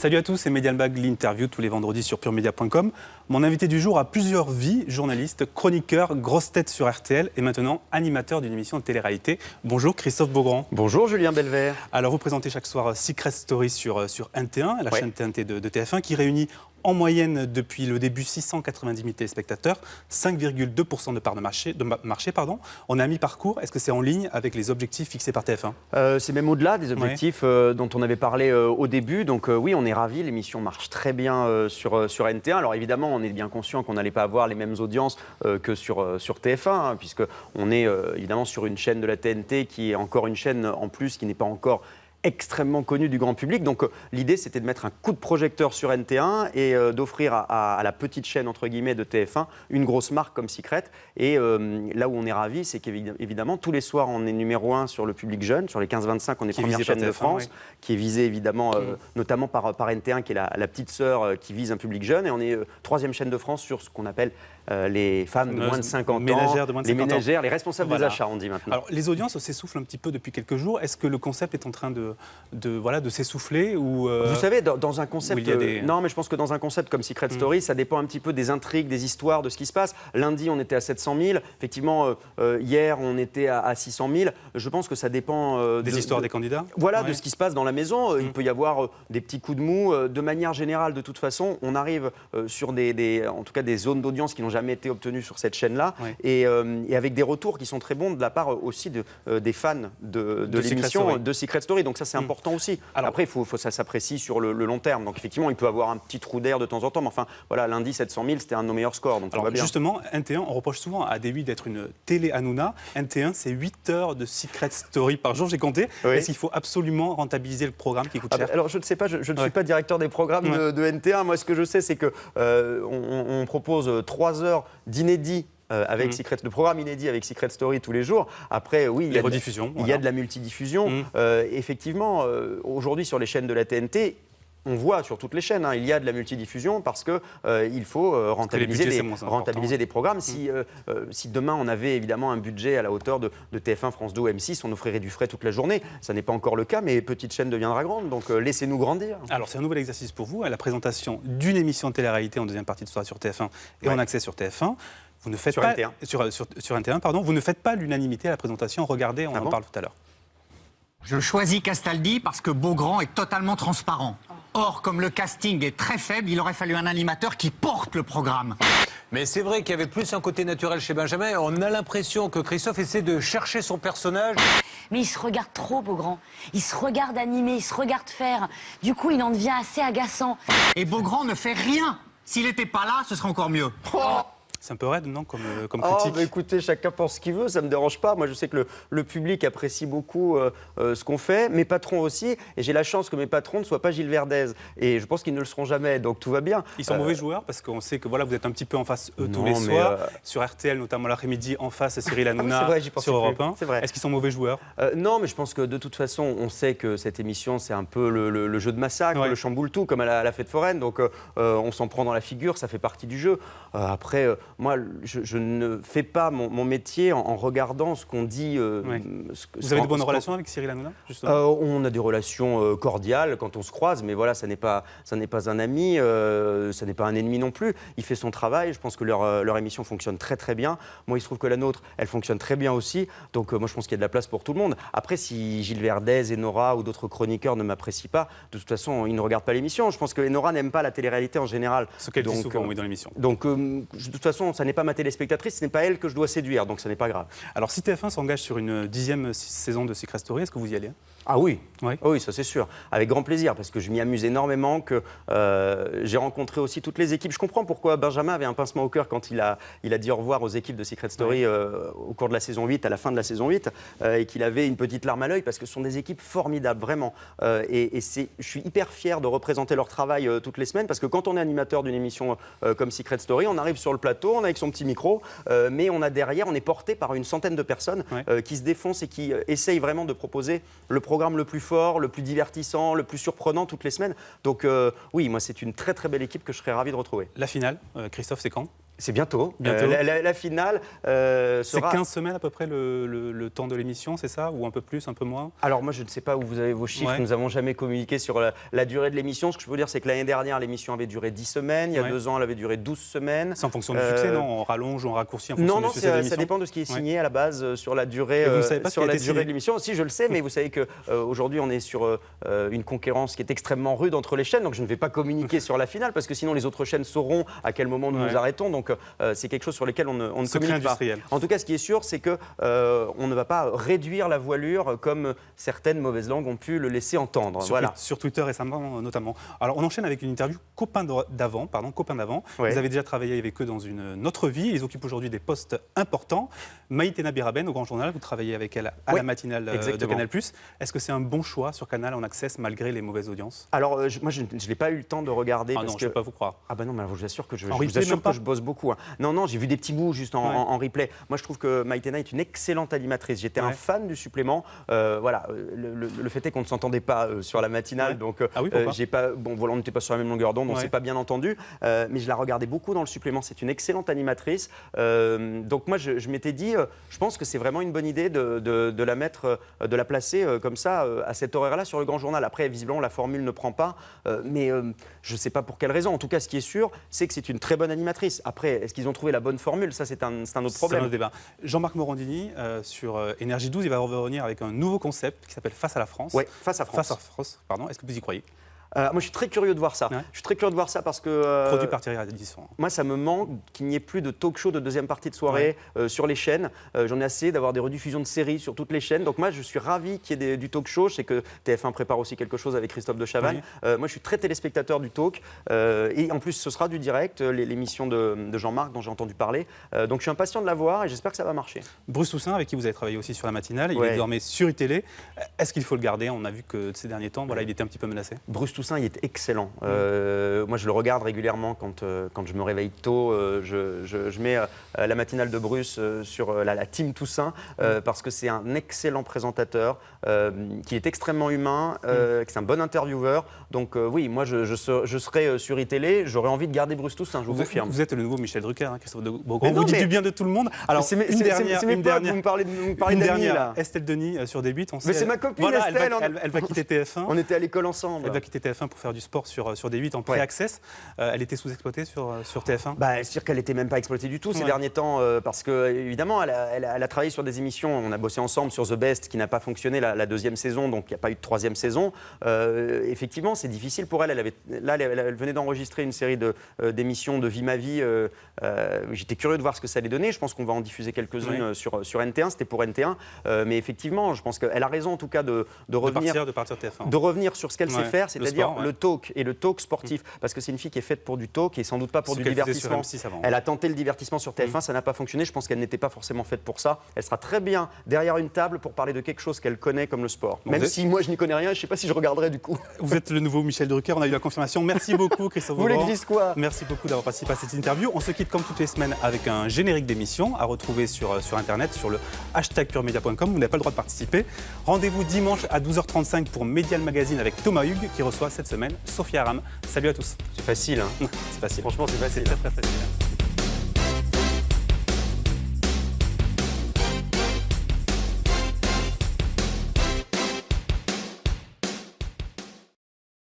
Salut à tous, c'est Medial Bag, l'interview tous les vendredis sur puremedia.com. Mon invité du jour a plusieurs vies, journaliste, chroniqueur, grosse tête sur RTL et maintenant animateur d'une émission de télé-réalité. Bonjour Christophe Beaugrand. Bonjour Julien Belvert. Alors vous présentez chaque soir Secret Story sur NT1, la chaîne TNT de TF1 qui réunit en moyenne depuis le début 690 000 téléspectateurs, 5,2% de part de marché. On est à mi-parcours, est-ce que c'est en ligne avec les objectifs fixés par TF1 ? C'est même au-delà des objectifs dont on avait parlé au début. Donc oui, on est ravis, l'émission marche très bien sur NT1. Alors évidemment, on est bien conscient qu'on n'allait pas avoir les mêmes audiences que sur TF1, puisqu'on est évidemment sur une chaîne de la TNT qui est encore une chaîne en plus qui n'est pas encore extrêmement connu du grand public. Donc l'idée, c'était de mettre un coup de projecteur sur NT1 et d'offrir à la petite chaîne, entre guillemets, de TF1, une grosse marque comme Secret. Et là où on est ravis, c'est qu'évidemment, tous les soirs, on est numéro 1 sur le public jeune. Sur les 15-25, on est première chaîne de France, qui est visée évidemment, notamment par NT1, qui est la petite sœur qui vise un public jeune. Et on est troisième chaîne de France sur ce qu'on appelle les femmes de moins de 50 ans, les ménagères, les responsables des achats, on dit maintenant. Alors, les audiences s'essoufflent un petit peu depuis quelques jours. Est-ce que le concept est en train de s'essouffler ou Vous savez, dans un concept... Non, mais je pense que dans un concept comme Secret Story, ça dépend un petit peu des intrigues, des histoires, de ce qui se passe. Lundi, on était à 700 000. Effectivement, hier, on était à 600 000. Je pense que ça dépend... des histoires des candidats. Voilà, de ce qui se passe dans la maison. Il peut y avoir des petits coups de mou. De manière générale, de toute façon, on arrive sur en tout cas des zones d'audience qui n'ont jamais été obtenues sur cette chaîne-là. Et avec des retours qui sont très bons de la part aussi des fans de l'émission de Secret Story. Donc ça, c'est important aussi. Alors, après, ça s'apprécie sur le long terme. Donc effectivement, il peut avoir un petit trou d'air de temps en temps. Mais enfin, voilà, lundi, 700 000, c'était un de nos meilleurs scores. Donc alors, va bien. Justement, NT1, on reproche souvent à D8 d'être une télé Hanouna. NT1, c'est 8 heures de Secret Story par jour, j'ai compté. Est-ce qu'il faut absolument rentabiliser le programme qui coûte cher ? Alors, je ne sais pas, je ne suis pas directeur des programmes de NT1. Moi, ce que je sais, c'est qu'on propose 3 heures d'inédit avec de programmes inédits avec Secret Story tous les jours. Après, oui, il y a de la multidiffusion. Effectivement, aujourd'hui, sur les chaînes de la TNT, on voit sur toutes les chaînes, il y a de la multidiffusion parce qu'il faut rentabiliser des programmes. Si demain on avait évidemment un budget à la hauteur de TF1, France 2 ou M6, on offrirait du frais toute la journée. Ça n'est pas encore le cas, mais petite chaîne deviendra grande, donc laissez-nous grandir. Alors c'est un nouvel exercice pour vous, la présentation d'une émission de télé-réalité en deuxième partie de soirée sur TF1 et en accès sur TF1. Vous ne faites pas, sur NT1, pardon, vous ne faites pas l'unanimité à la présentation. Regardez, on en parle tout à l'heure. Je choisis Castaldi parce que Beaugrand est totalement transparent. Or, comme le casting est très faible, il aurait fallu un animateur qui porte le programme. Mais c'est vrai qu'il y avait plus un côté naturel chez Benjamin. On a l'impression que Christophe essaie de chercher son personnage. Mais il se regarde trop, Beaugrand. Il se regarde animer, il se regarde faire. Du coup, il en devient assez agaçant. Et Beaugrand ne fait rien. S'il n'était pas là, ce serait encore mieux. C'est un peu raide, non, comme critique. Bah écoutez, chacun pense ce qu'il veut, ça ne me dérange pas. Moi, je sais que le public apprécie beaucoup ce qu'on fait, mes patrons aussi, et j'ai la chance que mes patrons ne soient pas Gilles Verdez. Et je pense qu'ils ne le seront jamais, donc tout va bien. Ils sont mauvais joueurs, parce qu'on sait que voilà, vous êtes un petit peu en face tous les soirs. Sur RTL, notamment l'après-midi, en face, Cyril Hanouna sur Europe 1. Est-ce qu'ils sont mauvais joueurs ? Non, mais je pense que de toute façon, on sait que cette émission, c'est un peu le jeu de massacre, le chamboule-tout, comme à la fête foraine. Donc on s'en prend dans la figure, ça fait partie du jeu. Après, moi, je ne fais pas mon métier en regardant ce qu'on dit. Vous avez de bonnes relations avec Cyril Hanouna, justement ? On a des relations cordiales quand on se croise, mais voilà, ça n'est pas un ami, ça n'est pas un ennemi non plus. Il fait son travail, je pense que leur émission fonctionne très très bien. Moi, il se trouve que la nôtre, elle fonctionne très bien aussi. Donc moi, je pense qu'il y a de la place pour tout le monde. Après, si Gilles Verdez, Enora ou d'autres chroniqueurs ne m'apprécient pas, de toute façon, ils ne regardent pas l'émission. Je pense que Enora n'aime pas la télé-réalité en général. Ce qu'elle dit souvent, oui, dans l'émission. Donc, de toute façon, ça n'est pas ma téléspectatrice, ce n'est pas elle que je dois séduire, donc ça n'est pas grave. Alors, si TF1 s'engage sur une 10e saison de Secret Story, est-ce que vous y allez ? Ah oui, oui, ça c'est sûr, avec grand plaisir, parce que je m'y amuse énormément, que j'ai rencontré aussi toutes les équipes. Je comprends pourquoi Benjamin avait un pincement au cœur quand il a dit au revoir aux équipes de Secret Story au cours de la saison 8, à la fin de la saison 8, et qu'il avait une petite larme à l'œil, parce que ce sont des équipes formidables, vraiment. Je suis hyper fier de représenter leur travail toutes les semaines, parce que quand on est animateur d'une émission comme Secret Story, on arrive sur le plateau, on est avec son petit micro, mais on est porté par une centaine de personnes qui se défoncent et qui essayent vraiment de proposer le programme le plus fort, le plus divertissant, le plus surprenant toutes les semaines. Donc oui, moi c'est une très très belle équipe que je serais ravi de retrouver. La finale, Christophe, c'est quand ? C'est bientôt. Bientôt. La finale C'est sera... 15 semaines à peu près le temps de l'émission, c'est ça? Ou un peu plus, un peu moins? Alors moi, je ne sais pas où vous avez vos chiffres. Ouais. Nous n'avons jamais communiqué sur la durée de l'émission. Ce que je peux dire, c'est que l'année dernière, l'émission avait duré 10 semaines. Il y a Ouais. 2 ans, elle avait duré 12 semaines. C'est en fonction du succès, non? On rallonge ou on raccourcit en fonction Non, du succès de ça l'émission? dépend de ce qui est signé à la base sur la durée, Et vous ne savez pas ce sur qui a la été durée signé de l'émission. Si, je le sais, mais vous savez qu'aujourd'hui, on est sur une concurrence qui est extrêmement rude entre les chaînes. Donc, je ne vais pas communiquer sur la finale parce que sinon, les autres chaînes sauront à quel moment nous nous arrêtons. Donc, c'est quelque chose sur lequel on ne Secret communique pas. industriel. En tout cas, ce qui est sûr, c'est que on ne va pas réduire la voilure comme certaines mauvaises langues ont pu le laisser entendre. Voilà. Sur Twitter récemment notamment. Alors on enchaîne avec une interview copains d'avant. Ouais. Vous avez déjà travaillé avec eux dans une autre vie. Ils occupent aujourd'hui des postes importants. Maïtena Biraben au Grand Journal, vous travaillez avec elle à Oui, la matinale de exactement. Canal+. Est-ce que c'est un bon choix sur Canal en access malgré les mauvaises audiences? Alors, moi, je n'ai pas eu le temps de regarder. Ah parce non, que... je ne peux pas vous croire. Ah bah non, mais alors, je vous assure que je, En je replay, vous assure même pas que je bosse beaucoup. Hein. Non, j'ai vu des petits bouts juste en replay. Moi, je trouve que Maïtena est une excellente animatrice. J'étais un fan du supplément. Voilà, le fait est qu'on ne s'entendait pas sur la matinale, Ouais. donc Ah oui, pourquoi? j'ai pas. Bon, voilà, on n'était pas sur la même longueur d'onde, on Ouais. s'est pas bien entendu. Mais je la regardais beaucoup dans le supplément. C'est une excellente animatrice. Donc moi, je m'étais dit, je pense que c'est vraiment une bonne idée de la mettre, de la placer comme ça à cet horaire-là sur le Grand Journal. Après, visiblement, la formule ne prend pas, mais je ne sais pas pour quelle raison. En tout cas, ce qui est sûr, c'est que c'est une très bonne animatrice. Après, est-ce qu'ils ont trouvé la bonne formule? Ça, c'est un autre C'est un problème. autre débat. Jean-Marc Morandini, sur Énergie 12, il va revenir avec un nouveau concept qui s'appelle Face à la France. Ouais, Face à France. Face à France, pardon. Est-ce que vous y croyez? Moi, je suis très curieux de voir ça. Ouais. Je suis très curieux de voir ça parce que Produit par Thierry Ardisson. moi, ça me manque qu'il n'y ait plus de talk-show de deuxième partie de soirée sur les chaînes. J'en ai assez d'avoir des rediffusions de séries sur toutes les chaînes. Donc moi, je suis ravi qu'il y ait du talk-show. Je sais que TF1 prépare aussi quelque chose avec Christophe de Chavannes. Moi, je suis très téléspectateur du talk. Et en plus, ce sera du direct, l'émission de Jean-Marc dont j'ai entendu parler. Donc je suis impatient de la voir et j'espère que ça va marcher. Bruce Toussaint, avec qui vous avez travaillé aussi sur la matinale, il Ouais. est désormais sur iTélé. Est-ce qu'il faut le garder? On a vu que ces derniers temps, voilà, il était un petit peu menacé. Bruce Toussaint, il est excellent. Moi, je le regarde régulièrement quand je me réveille tôt. Je mets la matinale de Bruce sur la team Toussaint parce que c'est un excellent présentateur qui est extrêmement humain, que c'est un bon intervieweur. Donc oui, moi, je serai sur iTélé. J'aurais envie de garder Bruce Toussaint, je vous confirme. Vous êtes le nouveau Michel Drucker, hein, Christophe de Beaugrand. Mais non, Vous dites mais- du bien de tout le monde. Alors, c'est mes potes, vous me parlez une d'amis, dernière, là. Estelle Denis sur D8. On Mais sait- c'est ma copine, voilà, Estelle, Elle va quitter TF1. On était à l'école ensemble. Elle va quitter TF1 pour faire du sport sur D8 en pré-access. Elle était sous-exploitée sur TF1. Bah, c'est sûr qu'elle n'était même pas exploitée du tout ces Ouais. derniers temps, parce que évidemment, elle a travaillé sur des émissions. On a bossé ensemble sur The Best, qui n'a pas fonctionné la deuxième saison, donc il n'y a pas eu de troisième saison. Effectivement, c'est difficile pour elle. Elle venait d'enregistrer une série d'émissions de Vie ma vie. J'étais curieux de voir ce que ça allait donner. Je pense qu'on va en diffuser quelques-unes sur NT1. C'était pour NT1, mais effectivement, je pense qu'elle a raison en tout cas de revenir. De partir de TF1. De revenir sur ce qu'elle sait Ouais, faire, le c'est-à-dire sport, ouais. le talk et le talk sportif. Parce que c'est une fille qui est faite pour du talk et sans doute pas pour Ce du qu'elle faisait sur divertissement. M6 avant. Elle a tenté le divertissement sur TF1, ça n'a pas fonctionné. Je pense qu'elle n'était pas forcément faite pour ça. Elle sera très bien derrière une table pour parler de quelque chose qu'elle connaît comme le sport. Bon, Même vous êtes- si moi je n'y connais rien, je ne sais pas si je regarderai du coup. Vous êtes le nouveau Michel Drucker, on a eu la confirmation. Merci beaucoup, Christophe Vous voulez que Beaugrand. je dise quoi? Merci beaucoup d'avoir participé à cette interview. On se quitte comme toutes les semaines avec un générique d'émission à retrouver sur Internet, sur le hashtag puremedia.com. Vous n'avez pas le droit de participer. Rendez-vous dimanche à 12h35 pour Medial Magazine avec Thomas Hugues qui reçoit cette semaine Sophia Aram. Salut à tous. C'est facile, hein. C'est facile. Franchement, c'est facile. C'est très facile.